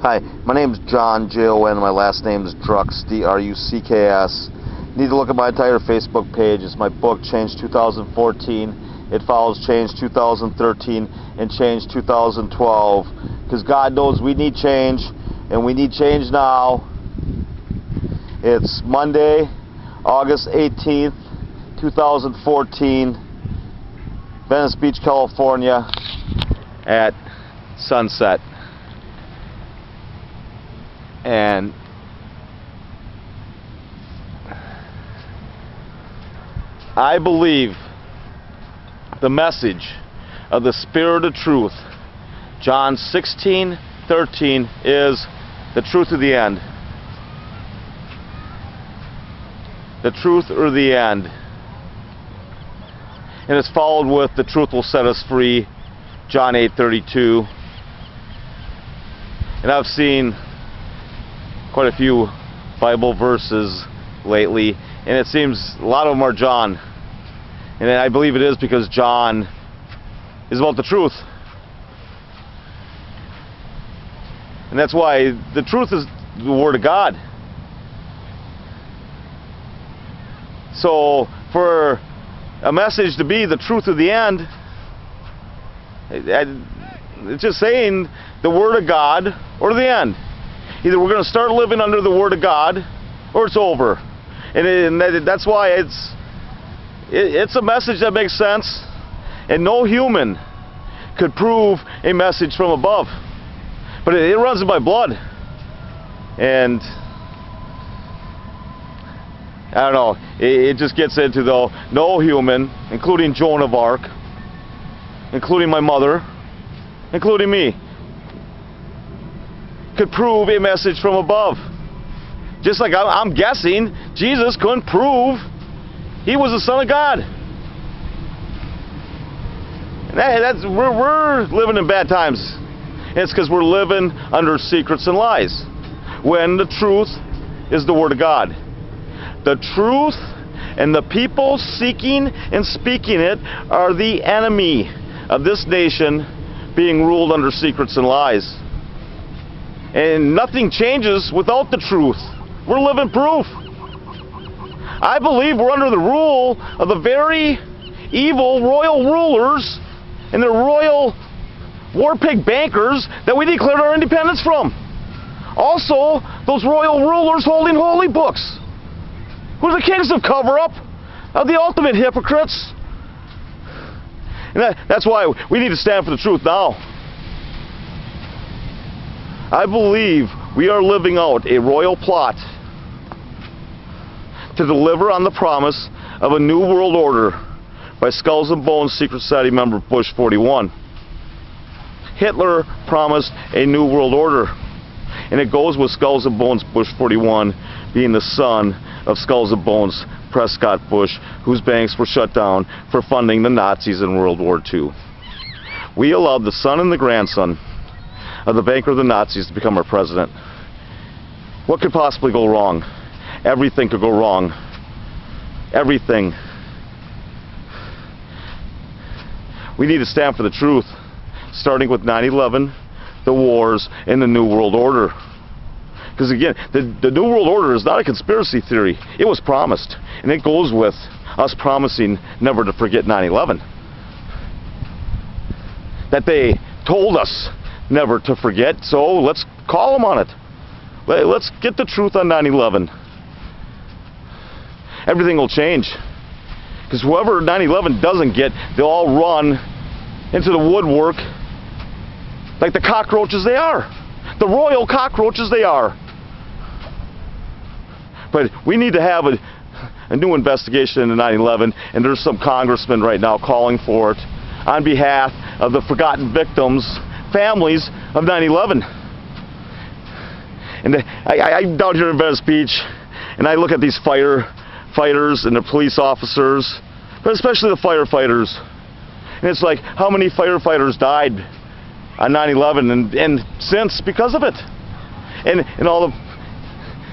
Hi, my name is John, Jon. My last name is Drucks, D-R-U-C-K-S. Need to look at my entire Facebook page. It's my book, Change 2014. It follows Change 2013 and Change 2012. Because God knows we need change, and we need change now. It's Monday, August 18th, 2014, Venice Beach, California, at sunset. And I believe the message of the Spirit of Truth, John 16:13, is the truth of the end. The truth or the end. And it's followed with the truth will set us free, John 8:32. And I've seen quite a few Bible verses lately, and it seems a lot of them are John. And I believe it is because John is about the truth. And that's why the truth is the Word of God. So for a message to be the truth of the end, it's just saying the Word of God or the end. Either we're going to start living under the Word of God, or it's over. And that's why it's a message that makes sense, and no human could prove a message from above. But it runs in my blood. And I don't know, it just gets into, though, no human, including Joan of Arc, including my mother, including me, could prove a message from above. Just like I'm guessing Jesus couldn't prove he was the Son of God. And we're living in bad times. And it's because we're living under secrets and lies, when the truth is the Word of God. The truth and the people seeking and speaking it are the enemy of this nation, being ruled under secrets and lies. And nothing changes without the truth. We're living proof. I believe we're under the rule of the very evil royal rulers and the royal war pig bankers that we declared our independence from. Also, those royal rulers holding holy books, who are the kings of cover-up, of the ultimate hypocrites. And that's why we need to stand for the truth now. I believe we are living out a royal plot to deliver on the promise of a new world order by Skulls and Bones Secret Society member Bush 41. Hitler promised a new world order, and it goes with Skulls and Bones Bush 41 being the son of Skulls and Bones Prescott Bush, whose banks were shut down for funding the Nazis in World War II. We allowed the son and the grandson of the banker of the Nazis to become our president. What could possibly go wrong? Everything could go wrong. Everything. We need to stand for the truth, starting with 9/11, the wars, and the New World Order. Because again, the New World Order is not a conspiracy theory. It was promised. And it goes with us promising never to forget 9/11. That they told us never to forget, so let's call them on it. Let's get the truth on 9/11. Everything will change. Because whoever 9/11 doesn't get, they'll all run into the woodwork like the cockroaches they are. The royal cockroaches they are. But we need to have a new investigation into 9/11, and there's some congressmen right now calling for it on behalf of the forgotten victims, families of 9/11. And I'm down here in Venice Beach, and I look at these firefighters and the police officers, but especially the firefighters. And it's like, how many firefighters died on 9/11 and since because of it? And all the,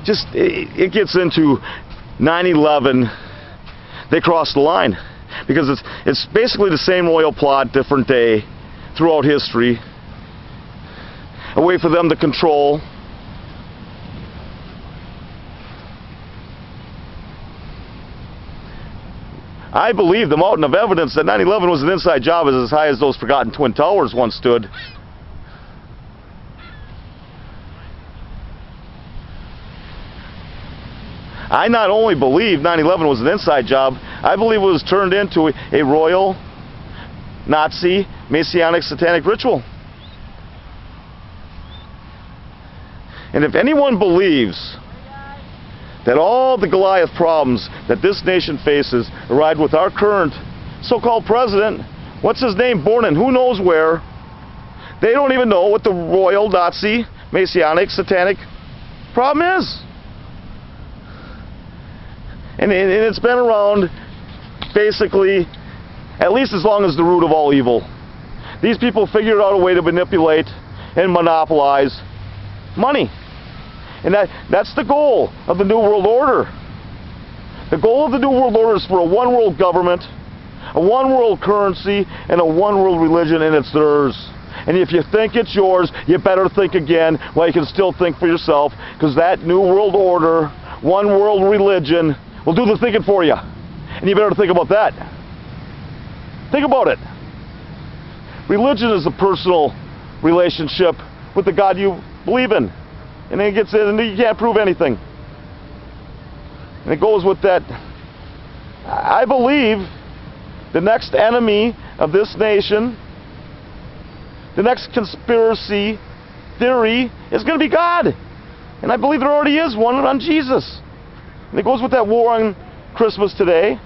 just, it gets into 9/11, they crossed the line. Because it's basically the same royal plot, different day, throughout history. a way for them to control. I believe the mountain of evidence that 9/11 was an inside job is as high as those forgotten Twin Towers once stood. I not only believe 9/11 was an inside job, I believe it was turned into a royal, Nazi, Messianic, satanic ritual. And if anyone believes that all the Goliath problems that this nation faces arrived with our current so-called president, what's his name, born in who knows where, they don't even know what the royal, Nazi, Messianic, satanic problem is. And it's been around basically at least as long as the root of all evil. These people figured out a way to manipulate and monopolize money. And that's the goal of the New World Order. The goal of the New World Order is for a one world government, a one world currency, and a one world religion, and it's theirs. And if you think it's yours, you better think again while you can still think for yourself, because that New World Order, one world religion, will do the thinking for you. And you better think about that. Think about it. Religion is a personal relationship with the God you believe in. And then it gets in and you can't prove anything. And it goes with that. I believe the next enemy of this nation, the next conspiracy theory is going to be God. And I believe there already is one on Jesus. And it goes with that war on Christmas today.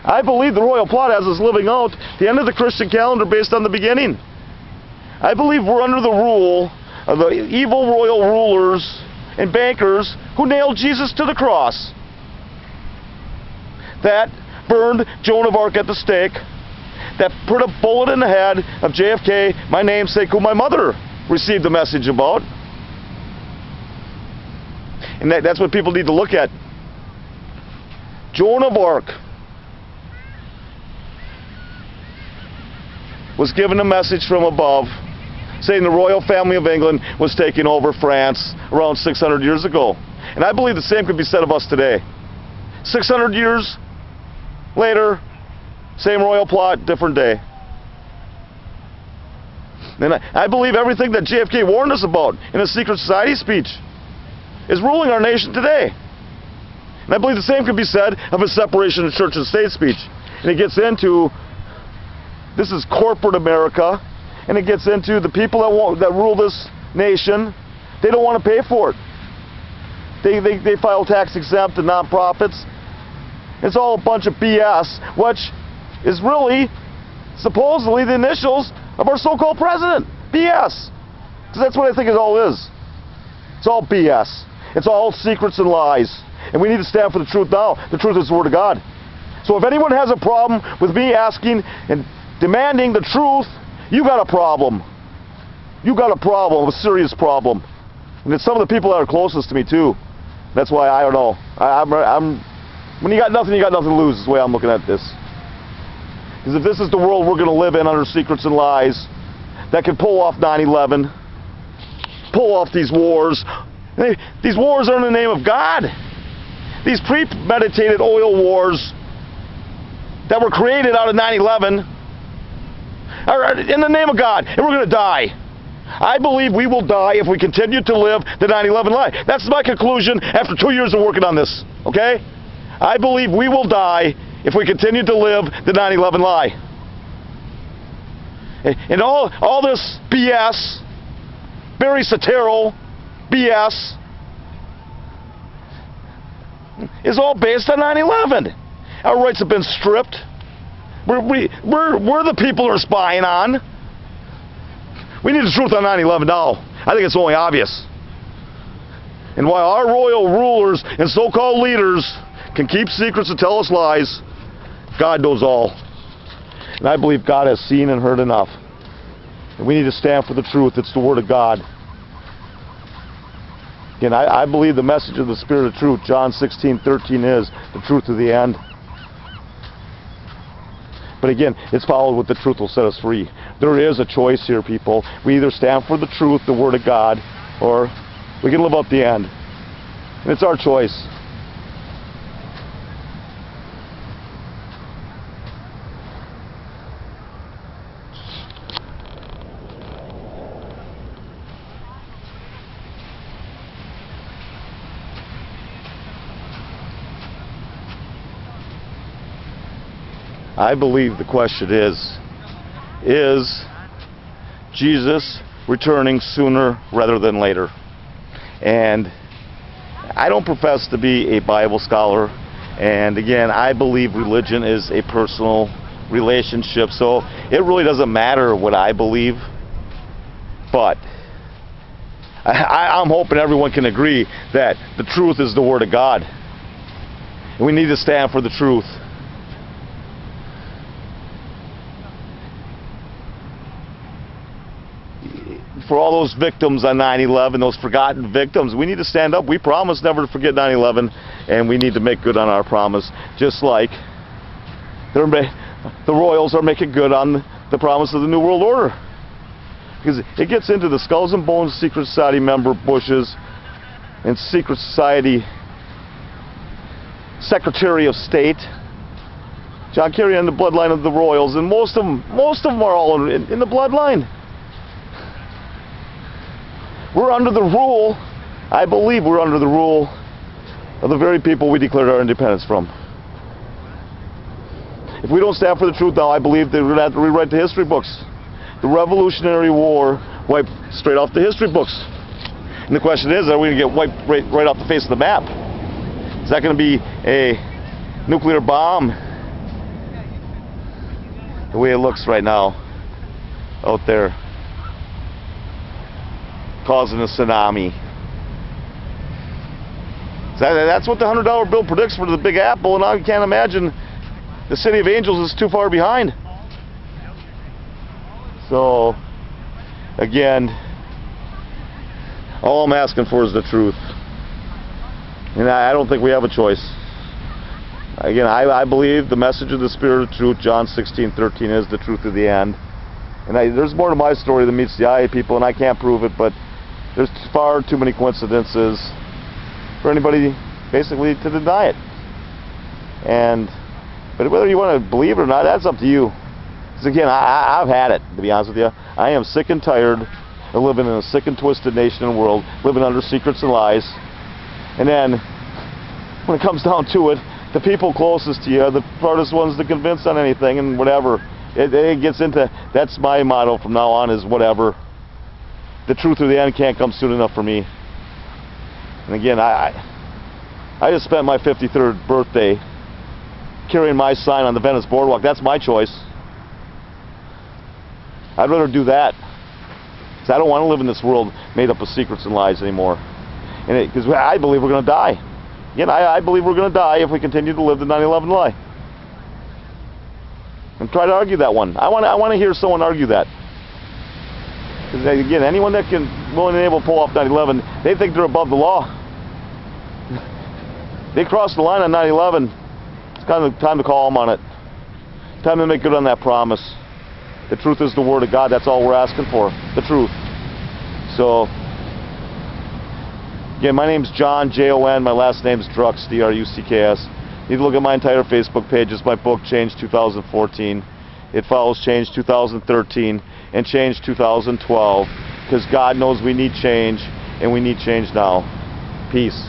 I believe the royal plot has us living out the end of the Christian calendar based on the beginning. I believe we're under the rule of the evil royal rulers and bankers who nailed Jesus to the cross. That burned Joan of Arc at the stake. That put a bullet in the head of JFK, my namesake, who my mother received the message about. And that's what people need to look at. Joan of Arc was given a message from above saying the royal family of England was taking over France around 600 years ago. And I believe the same could be said of us today. 600 years later, same royal plot, different day. And I believe everything that JFK warned us about in his secret society speech is ruling our nation today. And I believe the same could be said of his separation of church and state speech. And it gets into, this is corporate America, and it gets into the people that rule this nation, they don't want to pay for it. They file tax exempt to nonprofits. It's all a bunch of BS, which is really, supposedly, the initials of our so-called president. BS. Because that's what I think it all is. It's all BS. It's all secrets and lies. And we need to stand for the truth now. The truth is the Word of God. So if anyone has a problem with me asking and demanding the truth, you got a problem. You got a problem, a serious problem. And it's some of the people that are closest to me too. That's why I don't know. When you got nothing to lose is the way I'm looking at this. Because if this is the world we're going to live in under secrets and lies that can pull off 9/11, pull off these wars. These wars are in the name of God. These premeditated oil wars that were created out of 9/11 are in the name of God, and we're going to die. I believe we will die if we continue to live the 9/11 lie. That's my conclusion after 2 years of working on this, okay? I believe we will die if we continue to live the 9/11 lie. And all this BS, Barry Soetoro BS, is all based on 9/11. Our rights have been stripped. We're the people who are spying on. We need the truth on 9/11 now. I think it's only obvious. And while our royal rulers and so-called leaders can keep secrets and tell us lies, God knows all. And I believe God has seen and heard enough. And we need to stand for the truth. It's the Word of God. Again, I believe the message of the Spirit of truth, John 16:13, is the truth to the end. But again, it's followed with the truth will set us free. There is a choice here, people. We either stand for the truth, the Word of God, or we can live up the end. And it's our choice. I believe the question is Jesus returning sooner rather than later? And I don't profess to be a Bible scholar, and again, I believe religion is a personal relationship, so it really doesn't matter what I believe, but I'm hoping everyone can agree that the truth is the Word of God, and we need to stand for the truth. For all those victims on 9/11, those forgotten victims, we need to stand up. We promised never to forget 9/11, and we need to make good on our promise, just like the Royals are making good on the promise of the New World Order. Because it gets into the skulls and bones Secret Society member Bushes and Secret Society Secretary of State John Kerry in the bloodline of the Royals, and most of them are all in the bloodline. We're under the rule, I believe we're under the rule of the very people we declared our independence from. If we don't stand for the truth now, I believe that we're going to have to rewrite the history books. The Revolutionary War wiped straight off the history books. And the question is, are we going to get wiped right off the face of the map? Is that going to be a nuclear bomb? The way it looks right now out there, causing a tsunami. That's what the $100 bill predicts for the Big Apple, and I can't imagine the City of Angels is too far behind. So, again, all I'm asking for is the truth. And I don't think we have a choice. Again, I believe the message of the Spirit of truth, John 16:13, is the truth of the end. And there's more to my story than meets the eye, people, and I can't prove it, but there's far too many coincidences for anybody basically to deny it. But whether you want to believe it or not, that's up to you. Because again, I've had it, to be honest with you. I am sick and tired of living in a sick and twisted nation and world, living under secrets and lies. And then, when it comes down to it, the people closest to you are the hardest ones to convince on anything and whatever. It gets into, that's my motto from now on, is whatever. The truth of the end can't come soon enough for me. And again, I just spent my 53rd birthday carrying my sign on the Venice Boardwalk. That's my choice. I'd rather do that. Because I don't want to live in this world made up of secrets and lies anymore. Because I believe we're going to die. Again, I believe we're going to die if we continue to live the 9/11 lie. And try to argue that one. I want to hear someone argue that. Because again, anyone that can willing and able to pull off 9/11, they think they're above the law. They crossed the line on 9/11. It's kind of time to call them on it. Time to make good on that promise. The truth is the Word of God. That's all we're asking for. The truth. So, again, my name's John, Jon. My last name's Drucks, Drucks. You need to look at my entire Facebook page. It's my book, Change 2014. It follows Change 2013 and Change 2012. Because God knows we need change, and we need change now. Peace.